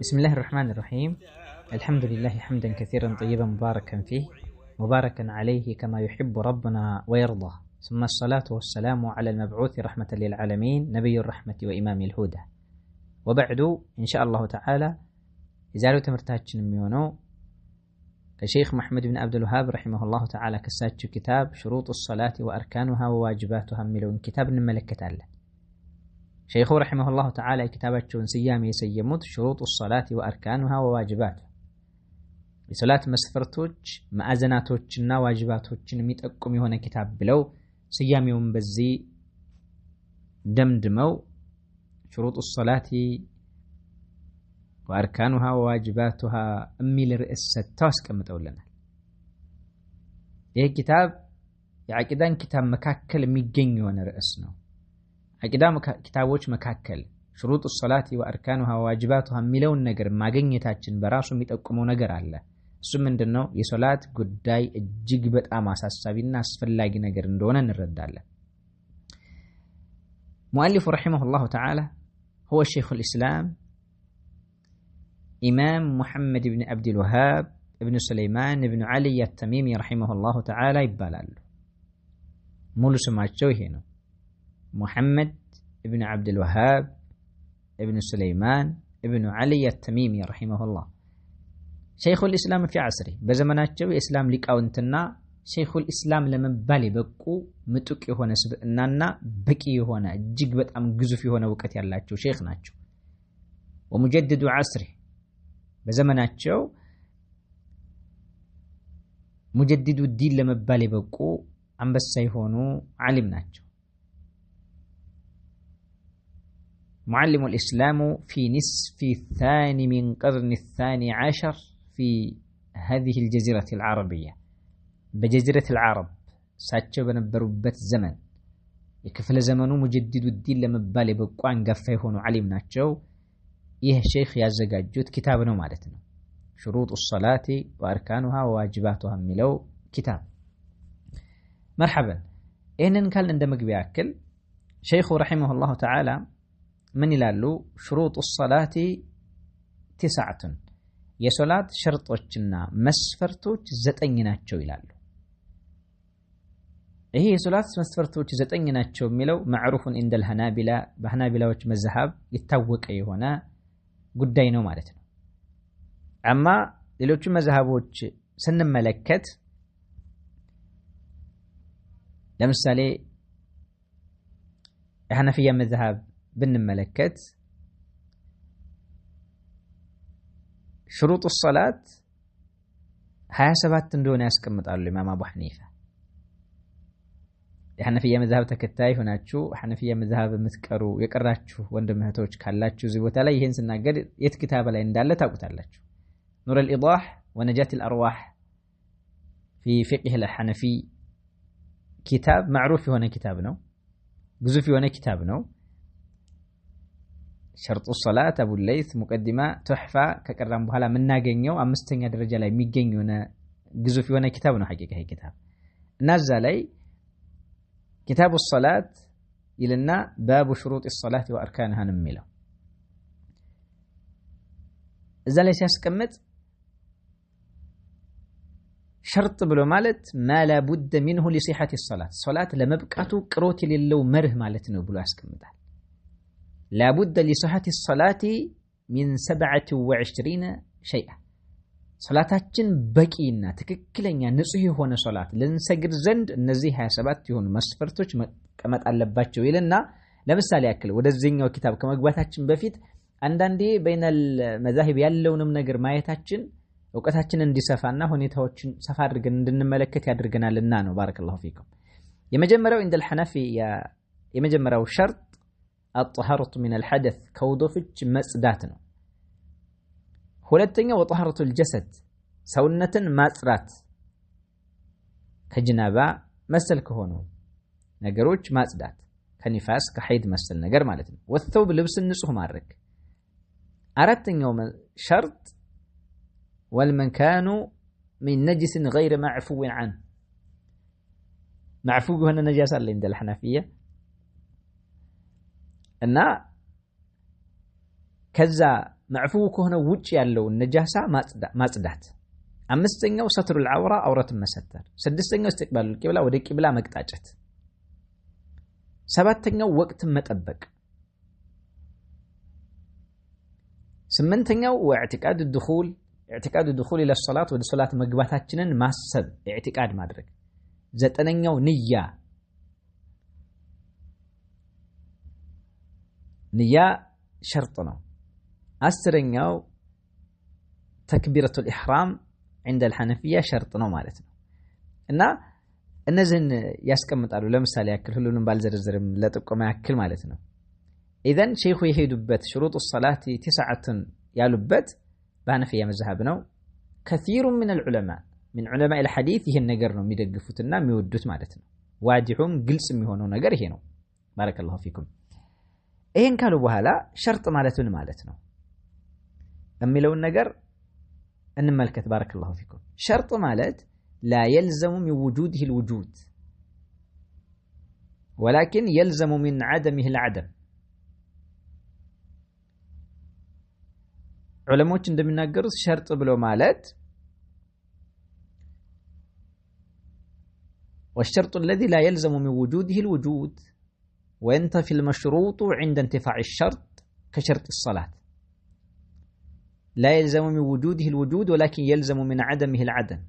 بسم الله الرحمن الرحيم. الحمد لله حمدا كثيرا طيبا مباركا فيه مباركا عليه كما يحب ربنا ويرضى، ثم الصلاة والسلام على المبعوث رحمة للعالمين نبي الرحمة وإمام الهدى، وبعد إن شاء الله تعالى يزالو تمرتاችን የሚሆነው ከሼክ መሐመድ ብን አብዱል ወሃብ ረሂመሁላሁ ተዓላ ከሳቸው ኪታብ شروط الصلاة وأركانها وواجباتها የሚለውን ኪታብ እንመለከታለን። ሼኹ ረሂመሁላሁ ተዓላ የኪታባቸውን ስያሜ የሰየሙት شروط الصلاة وأركانها وواجباتها የሶላት መስፈርቶች ማዕዘናቶችና ዋጅባቶችን የሚጠቁም የሆነ ኪታብ ብለው ስያሜውን በዚህ ደምድመው شروط الصلاة وأركانها وواجباتها የሚል ርዕስ ሰጥተው አስቀምጠውልናል። ይህ ኪታብ የዐቂዳን ኪታብ መካከል የሚገኝ የሆነ ርዕስ ነው። ዐቂዳ ኪታቦች መካከል شروط الصلاة وأركانها وواجباتها የሚለውን ነገር ማግኘታችን በራሱ የሚጠቁመው ነገር አለ። እሱ ምንድነው? የሶላት ጉዳይ እጅግ በጣም አሳሳቢና አስፈላጊ ነገር እንደሆነ እንረዳለን። ሙአሊፉ ረሂመሁላሁ ተዓላ هو شيخ الإسلام إمام محمد بن عبد الوهاب ابن سليمان ابن علي التميمي رحمه الله تعالى ይባላሉ። ሙሉ ስማቸው ይሄ ነው። محمد ابن عبد الوهاب ابن سليمان ابن علي التميمي رحمه الله شيخ الإسلام في عصره በዘመናቸው የእስላም ሊቃውንትና شيخ الإسلام ለመባል የበቁ ምጡቅ የሆነ ስብዕናና በቂ የሆነ እጅግ በጣም ግዙፍ የሆነ ዕውቀት ያላቸው ሼክ ናቸው። ومجدد عصره በዘመናቸው ሙጀዲዱ ዲን ለመባል የበቁ አንበሳ የሆኑ ዓሊም ናቸው። معلم الإسلام في نصف الثاني من قرن الثاني عشر في هذه الجزيرة العربية بجزيرة العرب ساتشو بنبروبت زمن يكفل زمنه مجدد الدين لمبال يبقوا عن قفه هون علم ناتشو يه شيخ يازقاجوت كتابنا مالتنا شروط الصلاة وأركانها وواجباتها ملو كتاب. مرحبا. إنن كان عندما بيأكل شيخ رحمه الله تعالى من يلالو شروط الصلاة 9 የሶላት ሸርጦችና መስፈርቶች 9 ናቸው ይላሉ። ይሄ የሶላት መስፈርቶች 9 ናቸው የሚለው ማዕሩፉን عند الحنابلة በሐናቢላዎች መዝሐብ የታወቀ የሆነ ጉዳይ ነው ማለት ነው። አማ ሌሎች መዝሐቦች ስንመለከት ለምሳሌ የሐነፊያ መዝሐብ ብንመለከት شروط الصلاة 27 እንደሆነ ያስቀምጣሉ ኢማም አቡ ሐኒፋ። የሐነፊያ መዝሐብ ተከታይ ሆናችሁ ሐነፊያ መዝሐብ የምትቀሩ የቀራችሁ ወንድም እህቶች ካላችሁ እዚህ ቦታ ላይ ይሄን ስናገር የት ኪታብ ላይ እንዳለ ታውቁታላችሁ። ኑር الإيضاح ونجاة الأرواح في فقه الحنفي ኪታብ معروف የሆነ ኪታብ ነው። ግዙፍ የሆነ ኪታብ ነው። شرط الصلاة أبو الليث مقدمة تحفة كقرام بحالا من ناقينيو أمستنيا درجة لاي ميقينيونا قزو في وانا كتابنا حقيقة هي كتاب نازل لي كتاب الصلاة إلنا باب شروط الصلاة وأركانها نميلا زالي سياسكمت شرط بلو مالت ما لا بد منه لصحة الصلاة الصلاة لمبقاتو كروتي للو مره مالتنو بلو أسكمتها لا بد لصحة الصلاة من 27 شيئا صلاتاችን በቂና ትክክለኛ ንጹህ የሆነ ሶላት ለንሰግድ ዘንድ እነዚህ 27 የሆኑ መስፈርቶች መቀመጥ አለባቸው ይልና ለምሳሌ ያክል ወደዚህኛው ኪታብ ከመግባታችን በፊት አንዳንዴ በይነል መዛሂብ ያለውንም ነገር ማየታችን ዕውቀታችንን እንዲሰፋና ሁኔታዎችን ሰፋ አድርገን እንድንመለከት ያደርገናልና ነው። ባረከላሁ ፊኩም። የመጀመሪያው عند الحنفية የመጀመሪያው ሸርጥ الطهارة من الحدث كوضفج مصداتنا ሁለተኛው وطهارة الجسد ሰውነትን ማጽራት ከጅናባ መሰል ከሆኑ ነገሮች ማጽዳት ከኒፋስ ከሐይድ መሰል ነገር ማለት ነው። والثوب ልብስ ንጹህ ማድረግ። አራተኛው ሸርጥ والمكان من نجس غير معفو عنه معفو የሆነ ነጃሳ አለ عند الحنفية እና ከዛ ማዕፉ ከሆነ ውጭ ያለው ነጃሳ ማጽዳት። አምስተኛው ሰትሩል ዐውራ አውረትን መሰተር። ስድስተኛው ኢስቲቅባሉል ቂብላ ወደ ቂብላ መቅጣጨት። ሰባተኛው ወቅትን መጠበቅ። ስምንተኛው ወኢዕቲቃዱ ዱኹል ኢለ ሶላት ወደ ሶላት መግባታችንን ማሰብ ኢዕቲቃድ ማድረግ። ዘጠነኛው ንያ ሸርጥ ነው። አስረኛው ተክቢረቱል ኢሕራም عند الحنفية شرط ነው ማለት ነው። እና እነዚህን ያስቀምጣሉ። ለምሳሌ ያክል ሁሉንም ባልዘረዘርም ለጥቆማ ያክል ማለት ነው። ኢዘን ሼኹ የሄዱበት ሽሩጥ الصلاة 9 ያሉበት በሐነፊያ መዝሐብ ነው። كثير من العلماء من علماء الحديث ይሄን ነገር ነው የሚደግፉትና የሚወዱት ማለት ነው። ዋጅሁም ግልጽ የሚሆነው ነገር ይሄ ነው። ባረከላሁ ፊኩም። ይሄን ካሉ በኋላ ሸርጥ ማለት ምን ማለት ነው የሚለውን ነገር እንመልከት። ባረከላሁ ፊኩም። ሸርጥ ማለት لا يلزم من وجوده الوجود ولكن يلزم من عدمه العدم። ዑለሞች እንደሚናገሩት ሸርጥ ብሎ ማለት والشرط الذي لا يلزم من وجوده الوجود وينتفي المشروط عند انتفاع الشرط كشرط الصلاة. لا يلزم من وجوده الوجود ولكن يلزم من عدمه العدم.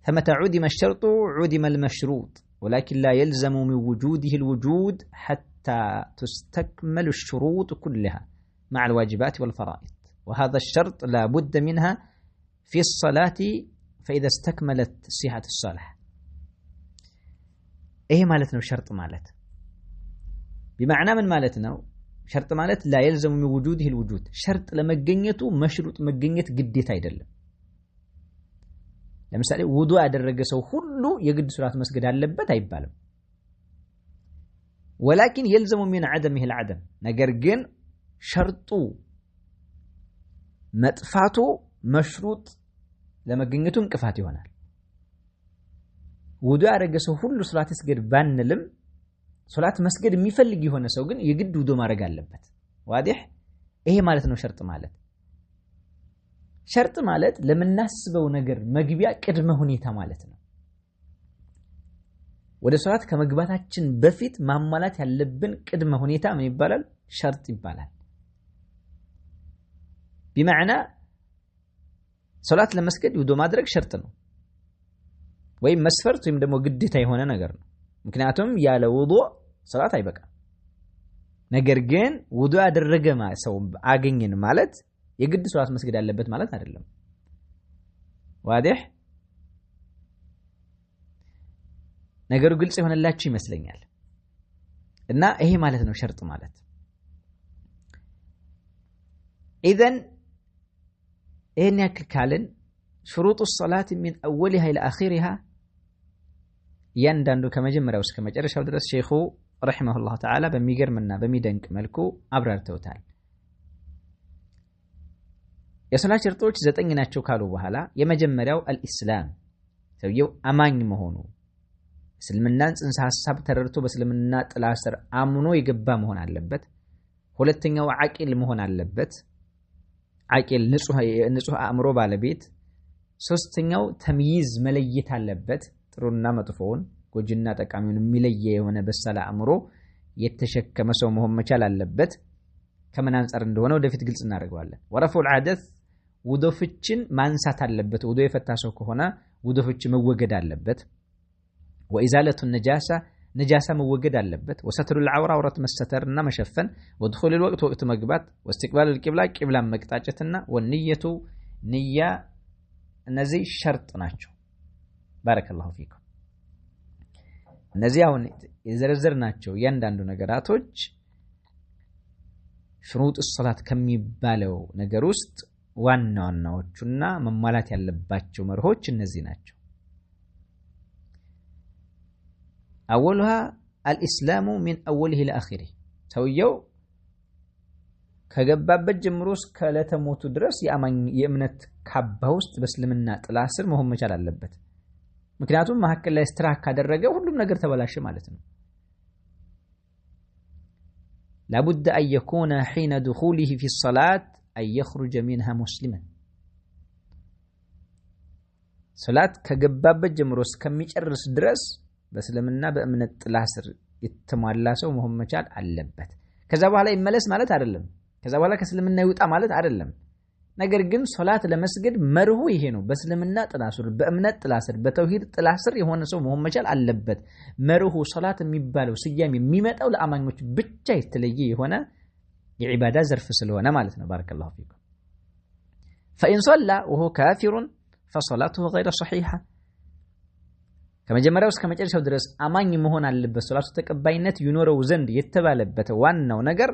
فمتى عدم الشرط عدم المشروط ولكن لا يلزم من وجوده الوجود حتى تستكمل الشروط كلها مع الواجبات والفرائض. وهذا الشرط لا بد منها في الصلاة فإذا استكملت صحة الصلاة. إيه مالتنا شرط مالت بمعنى من مالتنا شرط مالت لا يلزم من وجوده الوجود. شرط لما جنيته مشروط مجنيت قديت አይደለም። ለምሳሌ ውዱእ ያደረገ ሰው ሁሉ የግድ ሶላት መስገድ አለበት አይባልም። ولكن يلزم من عدمه العدم. ነገር ግን ሸርጡ መጥፋቱ መሽሩጥ ለመገኘቱ እንቅፋት ይሆናል። ውዱእ ያደረገ ሰው ሁሉ ሶላት መስገድ ባንልም ሶላት መስገድ የሚፈልግ የሆነ ሰው ግን የግድ ውዱእ ማድረግ አለበት። ዋዲህ ይሄ ማለት ነው ሸርጥ ማለት። ሸርጥ ማለት ለምናስበው ነገር መግቢያ ቅድመ ሁኔታ ማለት ነው። ወደ ሶላት ከመግባታችን በፊት ማሟላት ያለብን ቅድመ ሁኔታ ምን ይባላል? ሸርጥ ይባላል። بمعنى ሶላት ለመስገድ ውዱእ ማድረግ ሸርጥ ነው ወይም መስፈርት ወይም ደግሞ ግዴታ የሆነ ነገር ነው። ምክንያቱም ያለ ውዱእ ሶላት አይበቃም። ነገር ግን ውዱእ ያደረገ ሰው አገኘን ማለት የግድ ሶላት መስገድ ያለበት ማለት አይደለም። ዋዲህ ነገሩ ግልጽ ይሆንላችሁ ይመስለኛል። እና ይሄ ማለት ነው ሸርጥ ማለት። ኢዘን ይሄን ያክል ካልን شروط الصلاة من أولها إلى آخرها ያንዳንዱ ከመጀመሪያው እስከ መጨረሻው ድረስ ሼኹ ረሂመሁላህ ተዓላ በሚገርምና በሚደንቅ መልኩ አብራርተውታል። የሶላት ሸርጦች 9 ናቸው ካሉ በኋላ የመጀመሪያው አልኢስላም ሰውየው አማኝ መሆኑ እስልምናን ጽንሰ ሐሳብ ተረድቶ በእስልምና ጥላ ስር አምኖ የገባ መሆን አለበት። ሁለተኛው ዓቂል መሆን አለበት። ዓቂል ንጹህ አእምሮ ባለቤት። ሶስተኛው ተምይዝ መለየት አለበት። ጥሩና መጥፎውን ጎጅና ጠቃሚውን የሚለየ የሆነ በሰላ አእምሮ የተሸከመ ሰው መሆን መቻል አለበት። ከምን አንፃር እንደሆነ ወደፊት ግልጽ እናደርገዋለን። ወረፉል ሐደስ ውዱእ ፍችን ማንሳት አለበት። ውዱእ የፈታ ሰው ከሆነ ውዱእ ፍች መወገድ አለበት። ወኢዛለቱ ነጃሳ መወገድ አለበት። ወሰትሩል ዐውራ አውረት መስተተርና መሸፈን። ወድኹሉል ወቅት ወቅት መግባት። ወእስቲቅባሉል ቂብላ ቂብላን መቅጣጨትና ወንየቱ ንያ እነዚህ ሸርጥ ናቸው። ባረከላሁ ፊኩም። እነዚህ አሁን የዘረዘርናቸው እያንዳንዱ ነገራቶች ሽሩጥ ሶላት ከሚባለው ነገር ውስጥ ዋና ዋናዎቹና መሟላት ያለባቸው መርሆች እነዚህ ናቸው። አወሉሃ አልኢስላሙ ሚን አወሊሂ ለአኺሪህ ሰውየው ከገባበት ጀምሮ እስከ ዕለተ ሞቱ ድረስ የእምነት ካባ ውስጥ በእስልምና ጥላ ስር መሆን መቻል አለበት። ምክንያቱም መሀከል ላይ ስትራክ ካደረገ ሁሉም ነገር ተበላሸ ማለት ነው። لابد أن يكون حين دخوله في الصلاة أن يخرج منها مسلما صلاة كجبابة جمروس كم يجرس درس بس لمنا بأمنة لاسر يتمالى سو مهم مجال علبت كذا ولا يملس مالت عدلم كذا ولا كسلمنا يوطا مالت عدلم ነገር ግን ሶላት ለመስገድ መርሁ ይሄ ነው በእስልምና ጥላ ስር በእምነት ጥላ ስር በተውሂድ ጥላ ስር የሆነ ሰው መሆን መቻል አለበት መርሁ ሶላት የሚባለው ስያሜ የሚመጣው ለአማኞች ብቻ የተለየ የሆነ የዒባዳ ዘርፍ ስለሆነ ማለት ነው ባረከላሁ ፊኩም فإن صلى وهو كافر فصلاته غير صحيحة ከመጀመሪያው እስከ መጨረሻው ድረስ አማኝ መሆን አለበት ሶላቱ ተቀባይነት ይኖረው ዘንድ የተባለበት ዋናው ነገር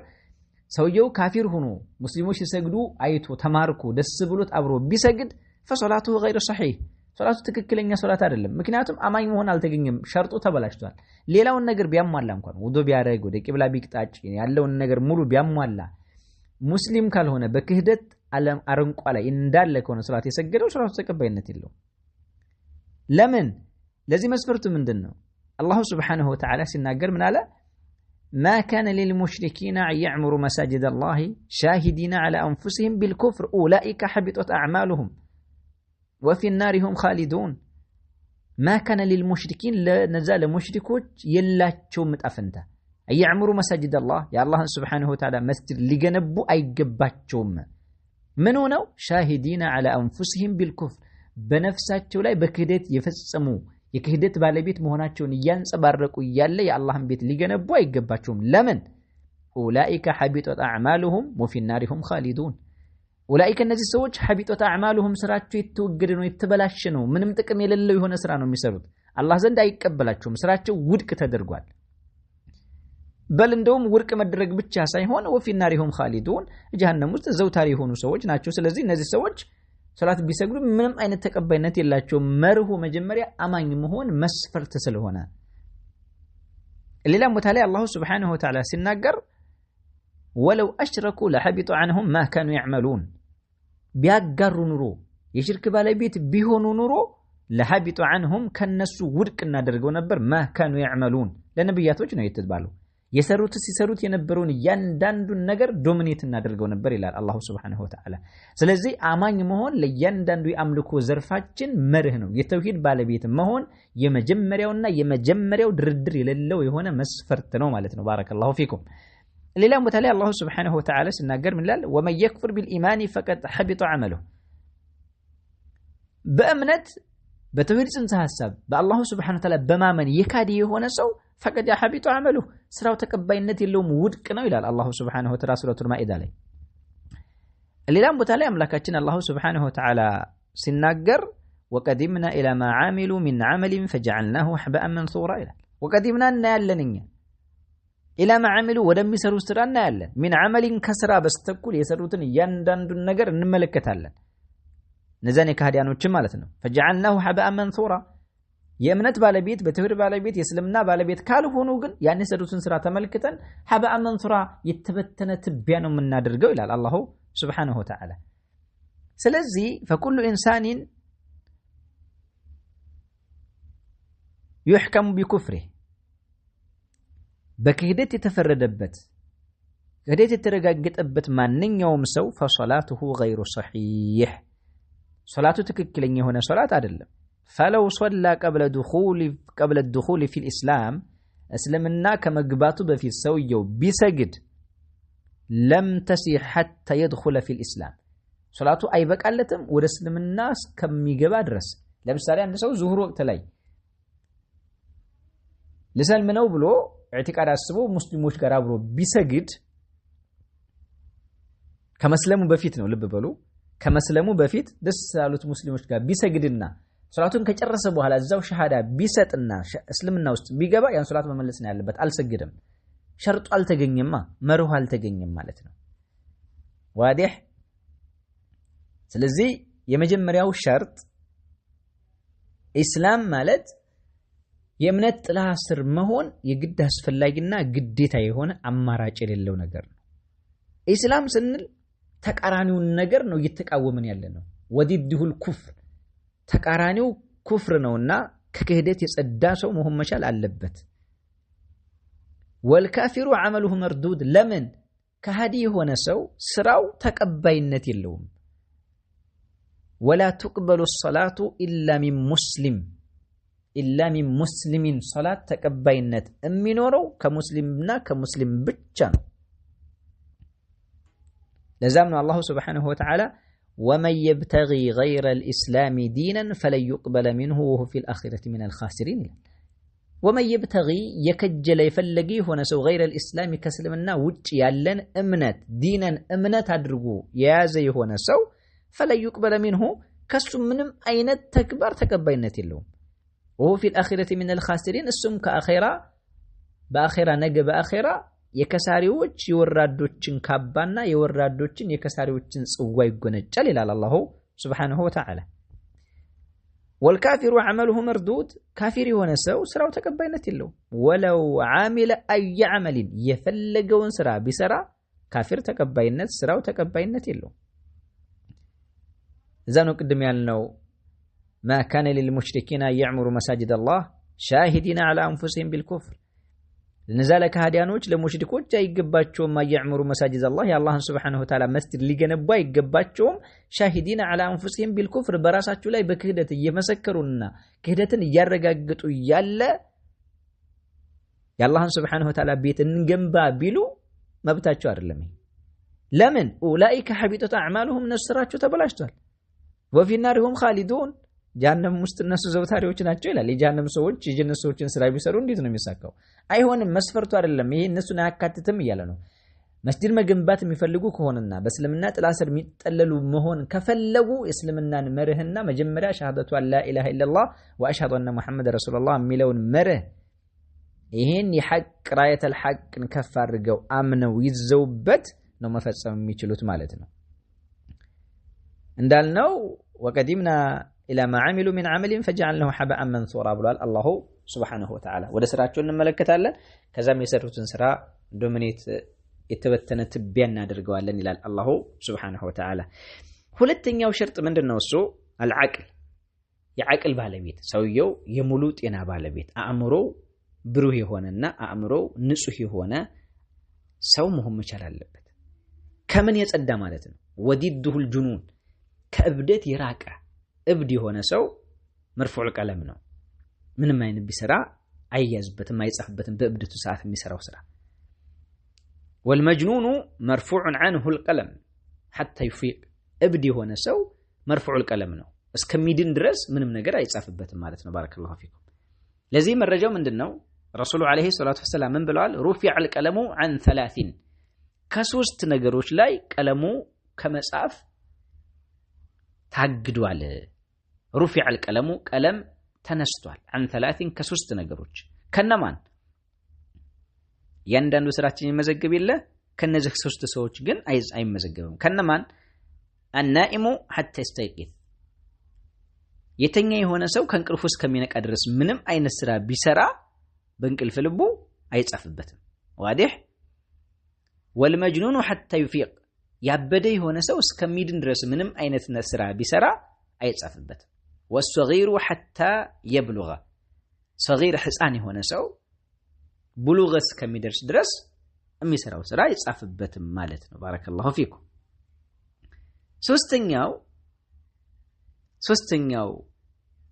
ሰውየው ካፊር ሆኖ ሙስሊሞች ሲሰግዱ አይቶ ተማርኮ ደስ ብሎት አብሮ ቢሰግድ فصلاته غير صحيح ሶላቱ ትክክለኛ ሶላት አይደለም ምክንያቱም አማኝ መሆን አልተገኘም ሸርጡ ተበላሽቷል ሌላውን ነገር ቢያሟላ እንኳን ውዱ ቢያደርግ ወደ ቂብላ ቢቅጣጭ ያለውን ነገር ሙሉ ቢያሟላ ሙስሊም ካልሆነ በክህደት ዓለም አረንቋ ላይ እንዳለ ከሆነ ሶላት የሰገደው ሶላቱ ተቀባይነት የለውም ለምን ለዚህ መስፈርቱ ምንድነው አላህ Subhanahu Wa Ta'ala ሲናገር ምን አለ ما كان للمشركين أن يعمروا مساجد الله شاهدين على أنفسهم بالكفر أولئك حبطت أعمالهم وفي النار هم خالدون ما كان للمشركين لنزال مشركوች የላቸውም መጣፈንታ أن يعمروا مساجد الله يا الله سبحانه وتعالى مسجد ሊገነቡ አይገባቸውም ምን ሆነው شاهدين على أنفسهم بالكفر በነፍሳቸው ላይ በክህደት የፈጸሙ የክህደት ባለቤት መሆናቸውን ያንጸባረቁ ያለ የአላህን ቤት ሊገነቡ አይገባቸውም ለምን أولئك حبطت أعمالهم وفي النار هم خالدون أولئك እነዚህ ሰዎች حبطت أعمالهم ስራቸው የተወገደ ነው የተበላሸ ነው ምንም ጥቅም የሌለው የሆነ ስራ ነው የሚሰሩት አላህ ዘንድ አይቀበላቸውም ስራቸው ውድቅ ተደርጓል በል እንደውም ውድቅ መደረግ ብቻ ሳይሆን وفي النار هم خالدون ጀሃነም ውስጥ ዘውታሪ የሆኑ ሰዎች ናቸው ስለዚህ እነዚህ ሰዎች ሶላት ቢሰግዱ ምንም አይነት ተቀባይነት የላቸው መርሁ መጀመሪያ አማኝ መሆን መስፈርት ስለሆነ ሌላ ቦታ ላይ አላህ Subhanahu Wa Ta'ala ሲናገር ولو اشركوا لحبط عنهم ما كانوا يعملون ቢያጋሩ ኑሮ የሽርክ ባለቤት ቢሆኑ ኑሮ لحبط عنهم ከነሱ ውድቅ እናደርገው ነበር ما كانوا يعملون ለነብያቶች ነው የተባለው የሰሩት ሲሰሩት የነበረውን ያንዳንዱን ነገር ዶሚኔት እናደርገው ነበር ይላል አላህ Subhanahu Wa Ta'ala ስለዚህ አማኝ መሆን ለያንዳንዱ የአምልኮ ዘርፋችን መርህ ነው የተውሂድ ባለቤት መሆን የመጀመሪያውና የመጀመሪያው ድርድር የሌለው የሆነ መስፈርት ነው ማለት ነው ባረከላሁ ፊኩም ሌላ ቦታ ላይ አላህ Subhanahu Wa Ta'ala ሲናገር ምን ይላል ومن يكفر بالإيمان فقد حبط عمله በእምነት በተውሂድ ጽንሰ ሐሳብ በአላህ Subhanahu Wa Ta'ala በማመን የካዲ የሆነ ሰው فقد حبط عمله ስራው ተቀባይነት የለውም ውድቅ ነው ይላል አላህ Subhanahu Wa Ta'ala ሱረቱል ማኢዳ ላይ ሌላም ቦታ ላይ አምላካችን አላህ Subhanahu Wa Ta'ala ሲናገር وقدمنا الى ما عملوا من عمل فجعلناه هباء منثورا ይላል وقدمنا እናያለንኛ الى ما عملوا ወደሚሰሩ ስራ እናያለን من عمل ከስራ በስተኩል የሰሩትን ያንዳንዱን ነገር እንመለከታለን ነዛኔ ከሃዲያኖች ማለት ነው فجعلناه هباء منثورا የእምነት ባለቤት በተውሂድ ባለቤት የእስልምና ባለቤት ካልሆኑ ግን ያን የሰሩትን ስራ ተመልክተን هباء منثورا የተበተነ ትቢያ ነው የምናደርገው ይላል አላህ Subhanahu Wa Ta'ala ስለዚህ فكل انسان يحكم بكفره በክህደት የተፈረደበት ክህደት የተረጋገጠበት ማንኛውም ሰው فصلاته غير صحيح ሶላቱ ትክክለኛ የሆነ ሶላት አይደለም فلو صلى قبل الدخول في الإسلام اسلمنا كمغباتو بفيت سويو بيسجد لم تصح حتى يدخل في الإسلام صلاته أي بقالتم ወደ እስልምና እስከሚገባ ድረስ ለምሳሌ አንድ ሰው ዙሁር ወቅት ላይ ለሰልም ነው ብሎ ኢዕቲቃድ አስቦ ሙስሊሞች ጋር አብሮ ቢሰግድ ከመስለሙ በፊት ነው ልብ በሉ ከመስለሙ በፊት ደስ ያሉት ሙስሊሞች ጋር ቢሰግድና ሶላቱን ከጨረሰ በኋላ እዛው ሸሃዳ ቢሰጥና እስልምና ውስጥ ቢገባ ያን ሶላት መመለስ ነው ያለበት አልሰግድም ሸርጡ አልተገኘማ መርሁ አልተገኘም ማለት ነው ዋዲህ ስለዚህ የመጀመሪያው ሸርጥ ኢስላም ማለት የእምነት ጥላ ስር መሆን የግድ አስፈላጊና ግዴታ የሆነ አማራጭ የሌለው ነገር ነው ኢስላም ስንል ተቃራኒውን ነገር ነው እየተቃወመን ያለነው ወዲድሁል ኩፍር ተቃራኒው ኩፍር ነውና ከክህደት የጸዳ ሰው መሆን መቻል አለበት ወልካፊሩ عمله مردود ለምን ከሃዲ የሆነ ሰው ስራው ተቀባይነት የለውም። ولا تقبل الصلاة إلا من مسلم صلاة ተቀባይነት የሚኖረው ከሙስሊምና ከሙስሊም ብቻ ነው። ለዛም ነው አላሁ ሱብሓነሁ ወተዓላ ومن يبتغي غير الإسلام دينا فلن يقبل منه وهو في الآخرة من الخاسرين ومن يبتغي يكجل يفلقي هنا سو غير الإسلام كسلمنا وجه يالن أمنت دينا أمنت أدرقو يازي هنا سو فلن يقبل منه كسو منم أين تكبر تكبينت اللوم وهو في الآخرة من الخاسرين السم كآخرة بآخرة نجب بآخرة የከሳሪዎች የወራዶችን ካባና የወራዶችን የከሳሪዎችን ጽዋ ይጎነጫል ይላል አላሁ ሱብሓነሁ ወተዓላ። والكافر عمله مردود كافر የሆነ ሰው ስራው ተቀባይነት የለው። ولو عامل أي عمل የፈለገውን ስራ ቢሰራ ካፊር ተቀባይነት ስራው ተቀባይነት የለው። እዛ ነው ቅድም ያልነው ما كان للمشركين يعمر مساجد الله شاهدين على أنفسهم بالكفر ለነዛለ ከሃዲያኖች ለሙሽሪኮች አይገባቸውም ማያዕምሩ መሳጅድ አላህ የአላህን ሱብሓነሁ ወተዓላ መስጂድ ሊገነቡ አይገባቸውም ሻሂዲና ዐላ አንፉሲሂም ቢልኩፍር በራሳቸው ላይ በክህደት እየመሰከሩና ክህደትን እያረጋገጡ ያለ የአላህን ሱብሓነሁ ወተዓላ ቤት እንገንባ ቢሉ መብታቸው አይደለም። ለምን ኡላኢከ ሐቢጠት አዕማሉሁም ነስራቸው ተበላሽቷል። ወፊ ናሪሁም ኻሊዱን ጀሃነም ውስጥ እነሱ ዘውታሪዎች ናቸው ይላል። የጀሃነም ሰዎች የጀነት ሰዎችን ስራ ቢሰሩ እንዴት ነው የሚሳካው? አይሆንም፣ መስፈርቱ አይደለም ይሄ እነሱን አያካትትም እያለ ነው። መስጂድ መገንባት የሚፈልጉ ከሆነና በእስልምና ጥላ ስር የሚጠለሉ መሆን ከፈለጉ እስልምናን መርህና መጀመሪያ ሸሃደቱ አላ ኢላሃ ኢላላህ ወአሽሀዱ አነ ሙሐመድ ረሱሉላህ የሚለውን መርህ ይሄን የሐቅ ራየተል ሐቅን ከፍ አድርገው አምነው ይዘውበት ነው መፈጸም የሚችሉት ማለት ነው። እንዳልነው ወቀዲምና إلى ما عملوا من عمل فجعلناه حباء منثورا ብሏል አላሁ ሱብሓነሁ ወተዓላ። ወደ ስራቸው እንመለከታለን። ከዛም የሰሩትን ስራ ዶሚኔት የተበተነ ትቢያ እናደርገዋለን ይላል አላሁ ሱብሓነሁ ወተዓላ። ሁለተኛው ሸርጥ ምንድነው? እሱ አልዓቅል የዓቅል ባለቤት ሰውየው የሙሉ ጤና ባለቤት አእምሮው ብሩህ የሆነና አእምሮው ንጹህ የሆነ ሰው መሆን መቻል አለበት። ከምን የጸዳ ማለት ነው? ወዲዱል ጁኑን ከእብደት የራቀ እብድ የሆነ ሰው መርፉዕ ቀለም ነው። ምንም አይነት ቢሰራ አይያዝበትም፣ አይጻፍበትም በእብደቱ ሰዓት የሚሰራው ስራ። والمجنون مرفوع عنه القلم حتى يفيق እብድ የሆነ ሰው መርፉዕ ቀለም ነው እስከሚድን ድረስ ምንም ነገር አይጻፍበትም ማለት ነው። ባረከላሁ ፊኩም። ለዚህ መረጃው ምንድነው? ረሱሉ አለይሂ ሰላቱ ወሰላም ምን ብለዋል? رفع القلم عن 3 ከሶስት ነገሮች ላይ ቀለሙ ከመጻፍ ታግዷል። رفع القلم ቀለም ተነስቷል عن 3 ከሶስት ነገሮች ከነማን? ያንዳንዱ ስራችን ይመዘገብ የለ ከነዚህ ሶስት ሰዎች ግን አይመዘገብም። ከነማን? النائم حتى يستيقظ የተኛ የሆነ ሰው ከእንቅልፉ እስከሚነቃ ድረስ ምንም አይነት ስራ ቢሰራ በእንቅልፍ ልቡ አይጻፍበትም። ዋዲህ والمجنون حتى يفيق ያበደ የሆነ ሰው እስከሚድን ድረስ ምንም አይነት ስራ ቢሰራ አይጻፍበትም። والصغير حتى يبلغ صغير ህፃን የሆነ ሰው ብሉግ እስከሚደርስ ድረስ የሚሰራው ስራ አይጻፍበትም ማለት ነው። ባረከላሁ ፊኩም። ሶስተኛው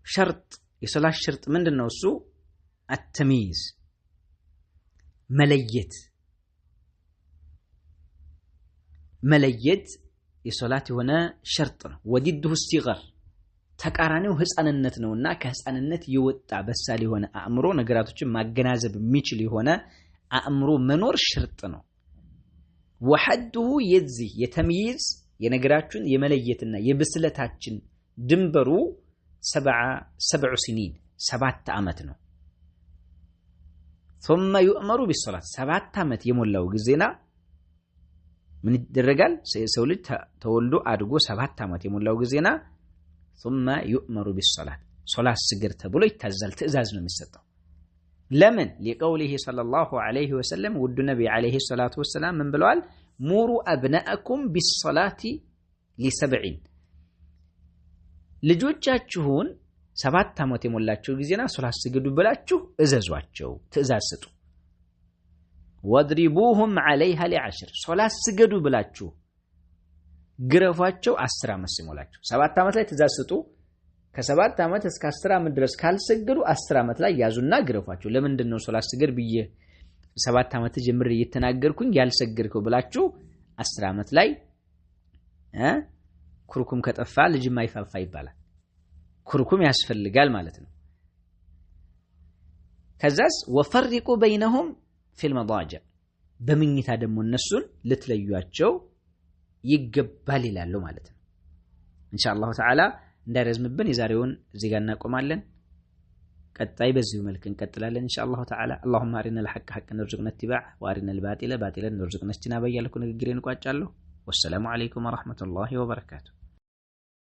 ሸርጥ የሶላት ሸርጥ ምንድነው? እሱ አተሚዝ መለየት የሶላት የሆነ ሸርጥ ነው። ወዲዱሁ ሲገር ተቃራኒው ህፃንነት ነውና ከህፃንነት የወጣ በሳል የሆነ አእምሮ ነገራቶችን ማገናዘብ የሚችል የሆነ አእምሮ መኖር ሸርጥ ነው። ወሐዱሁ የዚህ የተምይዝ የነገራችን የመለየትና የብስለታችን ድንበሩ 7 ሲኒን 7 ዓመት ነው። ثم يؤمر بالصلاه 7 ዓመት የሞላው ጊዜና ምን ይደረጋል? ሰው ልጅ ተወልዶ አድጎ 7 ዓመት የሞላው ጊዜና ثم يؤمر بالصلاه ሶላት ስግድ ተብሎ ይታዛል። ትእዛዝ ነው የሚሰጠው። ለምን? لقوله صلى الله عليه وسلم ውድ ነብይ عليه الصلاه والسلام ምን ብለዋል? ሙሩ አብናአኩም بالصلاه ل7 ልጆቻችሁን 7 ዓመት የሞላቸው ጊዜና ሶላት ስግዱ ብላችሁ እዘዟቸው፣ ትእዛዝ ስጡ። ወድሪቡሁም ዐለይሃ ሊ10 ሶላት ስገዱ ብላችሁ ግረፏቸው 10 ዓመት ሲሞላቸው 7 ዓመት ላይ ትእዛዝ ስጡ ከ7 ዓመት እስከ 10 ዓመት ድረስ ካልሰገዱ 10 ዓመት ላይ ያዙና ግረፏቸው ለምንድነው ሶላት ስገድ ብዬ 7 ዓመት ጀምሬ እየተናገርኩኝ ያልሰገድከው ብላችሁ 10 ዓመት ላይ ኩርኩም ከጠፋ ልጅም አይፋፋ ይባላል ኩርኩም ያስፈልጋል ማለት ነው ከዛስ ወፈርቁ በይነሁም ፊል መዳጅ በመኝታ ደግሞ እነሱን ልትለዩአቸው ይገባል ይላሉ ማለት ነው ኢንሻአላህ ተዓላ እንዳይረዝምብን የዛሬውን እዚህ ጋር እናቆማለን ቀጣይ በዚሁ መልክ እንቀጥላለን ኢንሻአላህ ተዓላ اللهم ارنا الحق حقا وارزقنا اتباعه وارنا الباطل باطلا وارزقنا اجتنابه ያልኩ ንግግሬን ቋጫለሁ والسلام عليكم ورحمة الله وبركاته